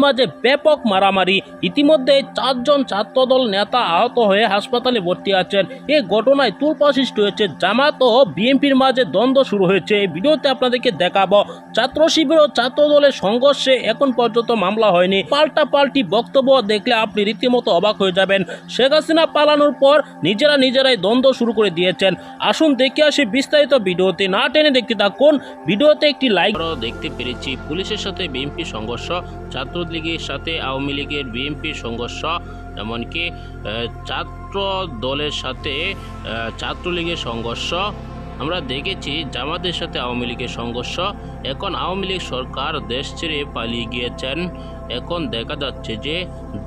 মাঝে ব্যাপক মারামারি। ইতিমধ্যে 4 জন ছাত্রদল নেতা আহত হয়ে হাসপাতালে ভর্তি আছেন। এই ঘটনায় তোলপাড় সৃষ্টি হয়েছে। জামাত ও বিএনপির মাঝে দ্বন্দ্ব শুরু হয়েছে। এই ভিডিওতে আপনাদেরকে দেখাবো। ছাত্র শিবির ও ছাত্রদলের সংঘর্ষে এখন পর্যন্ত মামলা হয়নি। পাল্টাপাল্টি বক্তব্য দেখলে আপনি রীতিমতো অবাক হয়ে যাবেন। শেখ হাসিনা পালানোর পর নিজেরাই দ্বন্দ্ব শুরু করে দিয়েছেন। আসুন দেখে আসি বিস্তারিত ভিডিওতে, না টেনে দেখতে থাকুন। ভিডিওতে একটি লাইক দেখতে পেরেছি। পুলিশের সাথে বিএনপি সংঘর্ষ, ছাত্রলীগের সাথে আওয়ামী লীগের বিএনপির সংঘর্ষ, এমনকি ছাত্র দলের সাথে ছাত্রলীগের সংঘর্ষ আমরা দেখেছি। জামাতের সাথে আওয়ামী লীগের সংঘর্ষ। এখন আওয়ামী লীগ সরকার দেশ ছেড়ে পালিয়ে গিয়েছেন। এখন দেখা যাচ্ছে যে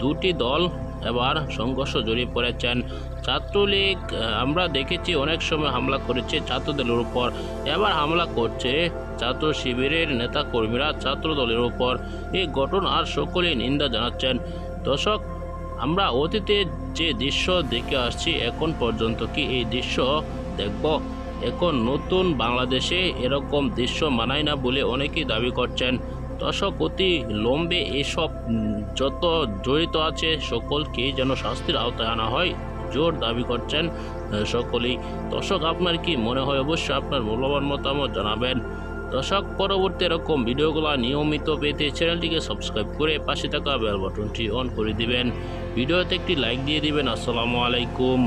দুটি দল এবার সংঘর্ষ জড়িয়ে পড়েছেন। ছাত্রলীগ আমরা দেখেছি অনেক সময় হামলা করেছে ছাত্রদলের উপর, এবার হামলা করছে ছাত্র শিবিরের নেতাকর্মীরা ছাত্র দলের উপর। এই ঘটনার সকলেই নিন্দা জানাচ্ছেন। দর্শক, আমরা অতীতে যে দৃশ্য দেখে আসছি এখন পর্যন্ত কি এই দৃশ্য দেখব? এখন নতুন বাংলাদেশে এরকম দৃশ্য মানায় না বলে অনেকেই দাবি করছেন। দর্শক, অতি লম্বে এসব যত জড়িত আছে সকলকে যেন শাস্তির আওতায় আনা হয় জোর দাবি করছেন সকলেই। দর্শক, আপনার কি মনে হয়? অবশ্যই আপনার মূল্যবান মতামত জানাবেন। দর্শক, পরবর্তী এরকম ভিডিওগুলো নিয়মিত পেতে চ্যানেলটিকে সাবস্ক্রাইব করে পাশে থাকা বেল বাটনটি অন করে দিবেন। ভিডিওতে একটি লাইক দিয়ে দিবেন। আসসালামু আলাইকুম।